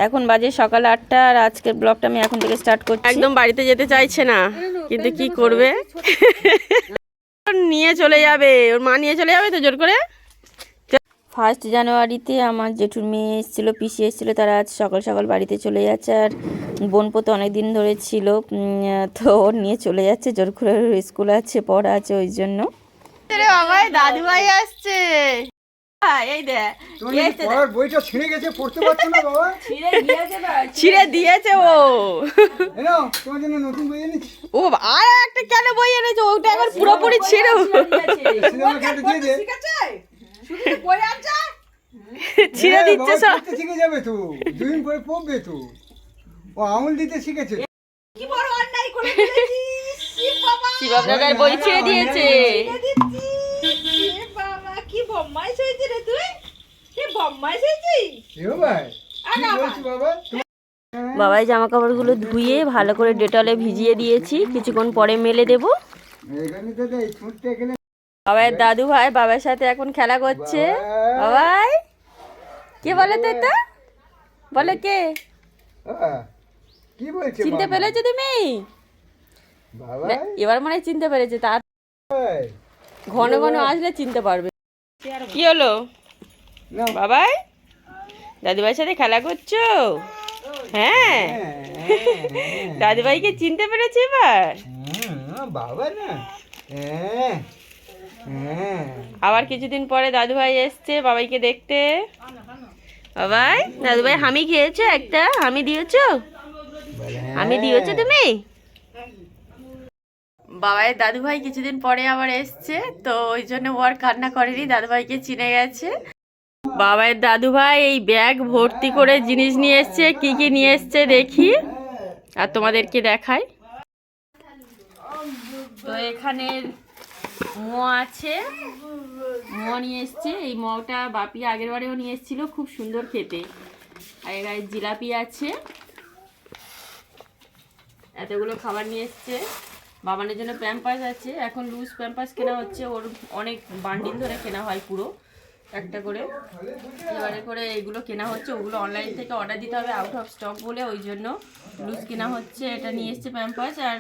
এখন বাজে সকাল 8টা আর আজকের ব্লগটা আমি এখন থেকে স্টার্ট করছি। একদম বাড়িতে যেতে চাইছে না, কিন্তু কি করবে, নিয়ে চলে যাবে, ওর মা নিয়ে চলে যাবে তো জোর করে। 1 জানুয়ারিতে আমার জেঠুর মেয়ে এসেছিলো, পিসি এসেছিলো, তারা আজ সকাল সকাল বাড়িতে চলে যাচ্ছে। আর বোনপো তো অনেকদিন ধরে ছিল, তো ওর নিয়ে চলে যাচ্ছে জোর করে, স্কুল আছে, পড়া আছে, ওই জন্য। দাদু ভাই আসছে, এই দেখ বইটা ছিঁড়ে গেছে, পড়তে পারছো না বাবা? ছিঁড়ে দিয়েছে ও। তোমার জন্য নতুন বই এনেছি। ও আর একটা কেন বই এনেছে, ওটা এখন পুরোপুরি ছিঁড়ে ছিঁড়ে দিচ্ছে সব। শিখে যাবে তো, 2 দিন পরে পড়বে তো। ও আঙুল দিতে শিখেছে। কি বড় অন্যায় করে ফেলেছিস বাবা। শিবম দাদার বই ছিঁড়ে দিয়েছে। বাবা কি বম্মাইশ হয়েছে রে তুই, কি বম্মাইশ হয়েছিস। এ ভাই কি বলছিস বাবা? বাবাই জামা কাপড়গুলো ধুয়ে ভালো করে ডেটলে ভিজিয়ে দিয়েছি, কিছুক্ষণ পরে মেলে দেবো। বাবাইয়ের দাদু ভাই বাবার সাথে এখন খেলা করছে। বাবাই কে বলে তো এটা, বলে কে, কি বলছিস? চিনতে পেরেছো তুমি? এবার মনে হয় চিনতে পেরেছে, তার ঘন ঘন আসলে চিনতে পারবে। কি হলো বাবাই, দাদুভাইয়ের সাথে খেলা করছো? হ্যাঁ, দাদুভাইকে চিনতে পেরেছি এবার। বাবা না, আবার কিছুদিন পরে দাদুভাই এসছে বাবাইকে দেখতে। বাবাই, দাদুভাই হামি খেয়েছো? একটা হামি দিয়েছো? হামি দিয়েছো তুমি? বাবাইয়ের দাদুভাই কিছুদিন পরে আবার এসছে, তো ওই জন্য ও আর কান্না করেনি, দাদুভাইকে চিনে গেছে। বাবাইয়ের দাদুভাই এই ব্যাগ ভর্তি করে জিনিস নিয়ে এসছে, কি কি নিয়ে এসছে দেখি আর তোমাদেরকে দেখাই। তো এখানে মোয়া আছে, মোয়া নিয়ে এসছে। এই মোয়াটা বাপি আগের বারেও নিয়ে এসেছিল, খুব সুন্দর খেতে। আর এখানে জিলাপি আছে, এতগুলো খাবার নিয়ে এসছে। বাবানের জন্য প্যাম্পাস আছে, এখন লুজ প্যাম্পাস কেনা হচ্ছে, ওর অনেক বান্ডিল ধরে কেনা হয় পুরো একটা করে, এবারে করে এগুলো কেনা হচ্ছে। ওগুলো অনলাইন থেকে অর্ডার দিতে হবে, আউট অফ স্টক বলে, ওই জন্য লুজ কেনা হচ্ছে। এটা নিয়ে এসছে প্যাম্পাস, আর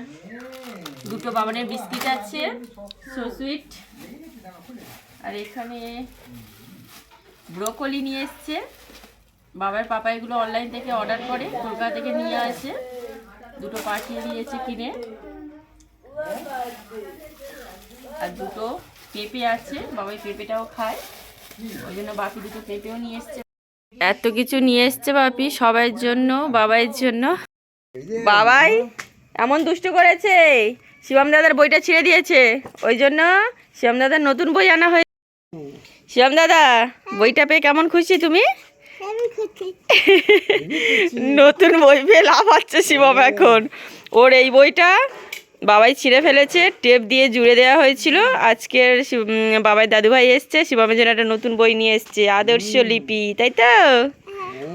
2টো বাবানের বিস্কিট আছে, সো সুইট। আর এখানে ব্রোকলি নিয়ে এসছে, বাবার পাপা এগুলো অনলাইন থেকে অর্ডার করে, কলকাতা থেকে নিয়ে আসে, 2টো পাঠিয়ে দিয়েছে কিনে। আর 2টো পেঁপে আছে, বাবাই পেঁপেটাও খায়, ওই জন্য বাপি 2টো পেঁপেও নিয়ে এসছে। এত কিছু নিয়ে এসছে বাপি সবার জন্য, বাবাইয়ের জন্য। বাবাই এমন দুষ্টু করেছে, শিবম দাদার বইটা ছিঁড়ে দিয়েছে, ওই জন্য শিবম দাদার নতুন বই আনা হয়েছে। শিবম দাদা বইটা পেয়ে কেমন খুশি তুমি? নতুন বই পেয়ে লাভ হচ্ছে শিবম এখন। ওর এই বইটা বাবাই ছিঁড়ে ফেলেছে, টেপ দিয়ে জুড়ে দেওয়া হয়েছিল। আজকের বাবাই দাদুভাই এসছে, শিবমের জন্য একটা নতুন বই নিয়ে এসছে, আদর্শ লিপি, তাই তো?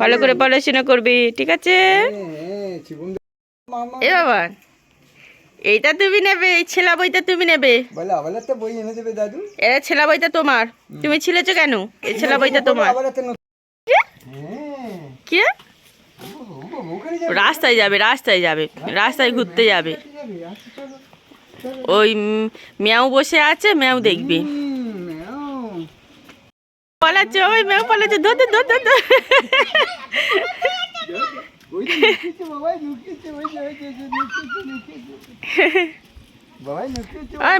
ভালো করে পড়াশোনা করবি, ঠিক আছে? এ বাবা এইটা তুমি নেবে, এই ছেলা বইটা তুমি নেবে। এটা ছেলা বইটা তোমার, তুমি ছিলেছো কেন? এই ছেলা বইটা তোমার। কি রাস্তায় যাবে, রাস্তায় যাবে, রাস্তায় ঘুরতে যাবে। ওই ম্যাও বসে আছে, ম্যাও দেখবি। পালাচ্ছে, ওই ম্যাও পালাচ্ছে, ধর ধর ধর ধর।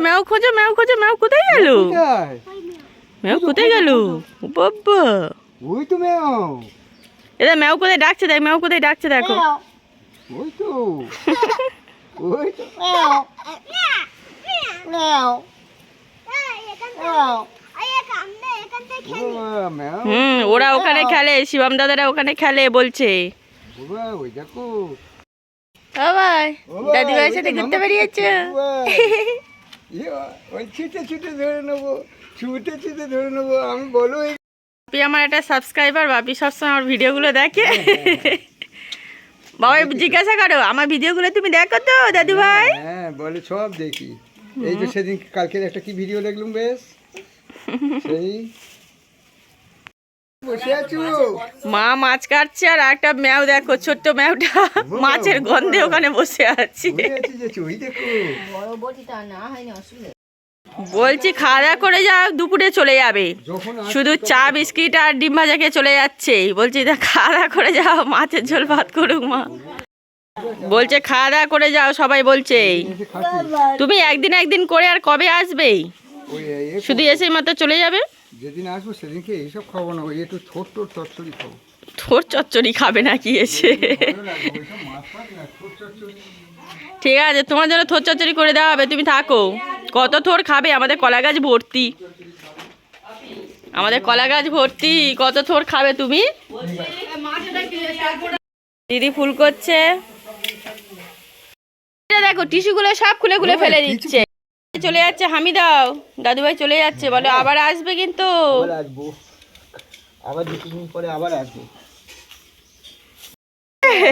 ম্যাও খোঁজো, ম্যাও খোঁজো, ম্যাও কোথায় গেল? ম্যাও কোথায় গেল বাবা? ওই তো ম্যাও, এটা ম্যাও কোথায় ডাকছে দেখ, ম্যাও কোথায় ডাকছে দেখো। ওই তো ওই তো ম্যাও ম্যাও ম্যাও। ওরা ওখানে খেলে, শিবম দাদারা ওখানে খেলে বলছে। ওই দেখো বাবাই দাদি ভাইয়ের সাথে ঘুরতে বেরিয়েছে। ওই ছুটে ছুটে ধরে নেবো, ছুটে ছুটে ধরে নেবো। আমি বলো বাপি আমার একটা সাবস্ক্রাইবার, বাপি সবসময় আমার ভিডিওগুলো দেখে। বাবাই জিজ্ঞাসা করো আমার ভিডিওগুলো তুমি দেখো তো দাদু ভাই? হ্যাঁ বলে সব দেখি। এই তো সেদিন কালকের একটা কি ভিডিও দেখলাম বেশ, সেই বসে আছো? মা মাছ কাটছে আর একটা ম্যাও দেখো, ছোট্ট ম্যাওটা মাছের গন্ধে ওখানে বসে আছে। বসে আছি যে চুই দেখো। বলছি খাওয়া দাওয়া করে যাও, দুপুরে চলে যাবে। যখন শুধু চা বিস্কিট আর ডিম ভাজা খেয়ে চলে যাচ্ছে। বলছি খাওয়া দাওয়া করে যাও, মাছের ঝোল ভাত করুক মা। বলছে খাওয়া দাওয়া করে যাও, সবাই বলছে। এসে খাচ্ছি। তুমি একদিন একদিন করে আর কবে আসবে? ওই শুধু এসে মাত্র চলে যাবে? যেদিন আসবো সেদিনকে এইসব খাবো না, ওই একটু ছোট চচ্চড়ি খাবো। থোর চচ্চড়ি খাবে নাকি এসে? ভালো লাগবে ওইসব মাছ ফাছ না, ছোট চচ্চড়ি। ঠিক আছে, তোমার জন্য থোর চচ্চড়ি করে দেওয়া হবে, তুমি থাকো। কত থোর খাবে? আমাদের কলা গাছ ভর্তি, আমাদের কলা গাছ ভর্তি, কত থোর খাবে তুমি? দিদি ফুল করছে, এটা দেখো টিস্যুগুলো সব খুলে খুলে ফেলে দিচ্ছে। চলে যাচ্ছে হামিদাও, দাদুভাই চলে যাচ্ছে, বলো আবার আসবে কিন্তু। আবার আসবো, আবার 2 দিন পরে আবার আসবো।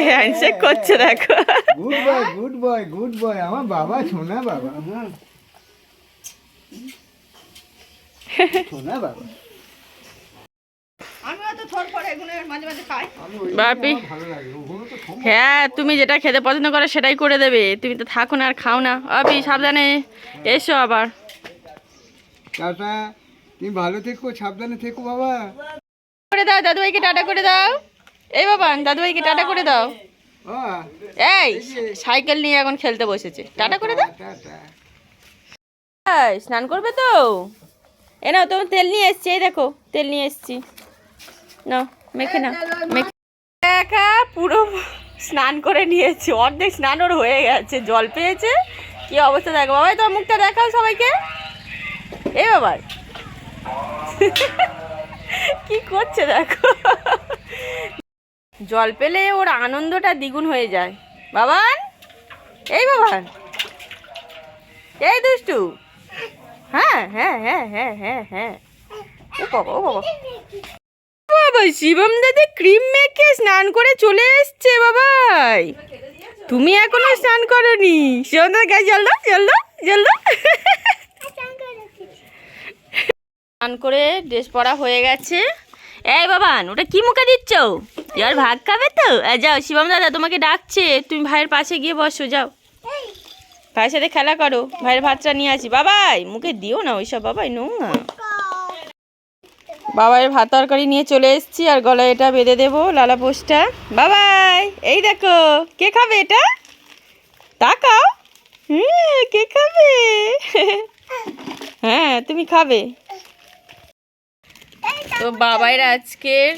হ্যান্ডশেক করছে দেখো। Good boy, good boy, good boy, আমার বাবা সোনা বাবা। সোনা বাবা। বাপি, ভালো লাগে ওগুলো তো সম্ভব। হ্যাঁ তুমি যেটা খেতে পছন্দ করো সেটাই করে দেবে, তুমি তো থাকো না আর খাও না। বাপি সাবধানে এসো আবার। টাটা, তুমি ভালো থেকো, সাবধানে থেকো বাবা। করে দাও, দাদুভাইকে টাটা করে দাও। এই বাবা, দাদুভাইকে টাটা করে দাও। বাহ, এই সাইকেল নিয়ে এখন খেলতে বসেছে, টাটা করে দাও। টাটা। এই, স্নান করবে তো? এ নাও, তোমার তেল নিয়ে এসছি, এই দেখো তেল নিয়ে এসছি, নাও মেখে নাও। মেখে একা পুরো স্নান করে নিয়েছে, অর্ধেক স্নান ওর হয়ে গেছে, জল পেয়েছে। কি অবস্থা দেখো বাবাই, তোমার মুখটা দেখাও সবাইকে। এই বাবাই কি করছে দেখো, জল পেলে ওর আনন্দটা দ্বিগুণ হয়ে যায়। বাবান, এই বাবান, এই দুষ্টু, হ্যাঁ হ্যাঁ হ্যাঁ হ্যাঁ হ্যাঁ হ্যাঁ। ও বাবা, ও বাবা, বাবা শিবম দাদা ক্রিম মেখে স্নান করে চলে এসছে। বাবাই তুমি এখনো স্নান করোনি? শিবম দাদা গায়ে জল দাও, জল দাও, জল দাও। স্নান করে ড্রেস পরা হয়ে গেছে। এই বাবান, ওটা কি মুখে দিচ্ছ? এবার ভাগ খাবে তো? যাও, শিবম দাদা তোমাকে ডাকছে, তুমি ভাইয়ের পাশে গিয়ে বসো, যাও ভাইয়ের সাথে খেলা করো। ভাইয়ের ভাতটা নিয়ে আসি। বাবাই মুখে দিও না ওইসব, বাবাই নোংরা। বাবাইয়ের ভাত তরকারি নিয়ে চলে এসেছি, আর গলায় এটা বেঁধে দেবো লালা পোস্টটা। বাবাই এই দেখো, কে খাবে এটা? তাকাও, কে খাবে? হ্যাঁ তুমি খাবে। তো বাবাইয়ের আজকের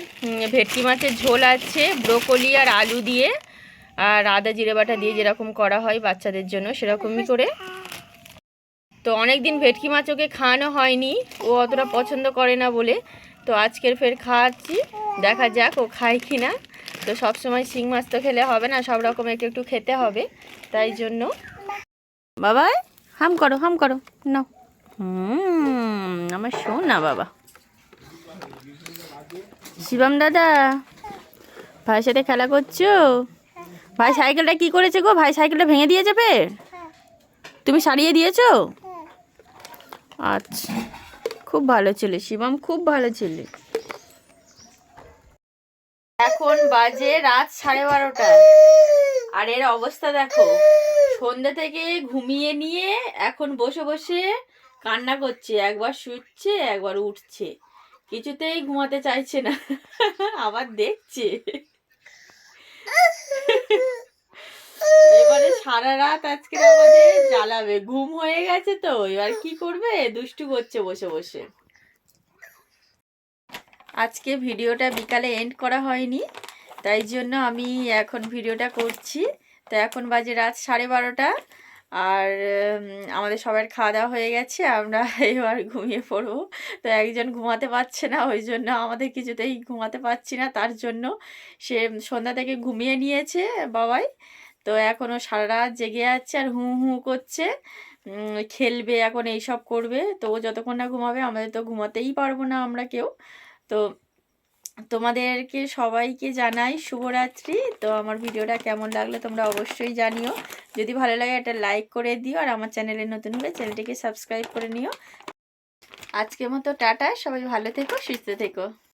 ভেটকি মাছের ঝোল আছে, ব্রোকলি আর আলু দিয়ে, আর আদা জিরে বাটা দিয়ে যেরকম করা হয় বাচ্চাদের জন্য সেরকমই করে। তো অনেক দিন ভেটকি মাছ ওকে খাওয়ানো হয়নি, ও অতটা পছন্দ করে না বলে, তো আজকের ফের খাওয়াচ্ছি, দেখা যাক ও খায় কি না। তো সবসময় শিং মাছ তো খেলে হবে না, সব রকম একটু একটু খেতে হবে, তাই জন্য। বাবাই হাম করো, হাম করো, নাও। আমার শোন না বাবা। শিবম দাদা ভাইয়ের সাথে খেলা করছো? ভাই সাইকেলটা কি করেছে গো? ভাই সাইকেলটা ভেঙে দিয়ে যাবে, তুমি সারিয়ে দিয়েছো? আচ্ছা, খুব ভালো ছেলে শিবম, খুব ভালো ছেলে। এখন বাজে রাত 12:30, আর এর অবস্থা দেখো, সন্ধ্যা থেকে ঘুমিয়ে নিয়ে এখন বসে বসে কান্না করছে, একবার শুচ্ছে একবার উঠছে, কিছুতেই ঘুমাতে চাইছে না। আবার দেখছে। এবারে সারা রাত আজকে আমাদের জ্বালাবে, ঘুম হয়ে গেছে তো এবার কি করবে, দুষ্টু করছে বসে বসে। আজকে ভিডিওটা বিকালে এন্ড করা হয়নি, তাই জন্য আমি এখন ভিডিওটা করছি। তো এখন বাজে রাত 12:30, আর আমাদের সবার খাওয়া দাওয়া হয়ে গেছে, আমরা এবার ঘুমিয়ে পড়বো। তো একজন ঘুমাতে পারছে না, ওই জন্য আমাদের কিছুতেই ঘুমাতে পারছি না, তার জন্য সে সন্ধ্যা থেকে ঘুমিয়ে নিয়েছে বাবাই। তো এখনও সারা রাত জেগে আছে আর হু হু করছে, খেলবে এখন, এইসব করবে। তো ও যতক্ষণ না ঘুমাবে আমাদের তো ঘুমাতেই পারবো না আমরা কেউ। তো তোমাদেরকে সবাইকে জানাই শুভরাত্রি। তো আমার ভিডিওটা কেমন লাগলো তোমরা অবশ্যই জানিও, যদি ভালো লাগে একটা লাইক করে দিও, আর আমার চ্যানেলে নতুন হলে চ্যানেলটিকে সাবস্ক্রাইব করে নিও। আজকের মতো টাটা, সবাই ভালো থেকো, সুস্থ থেকো।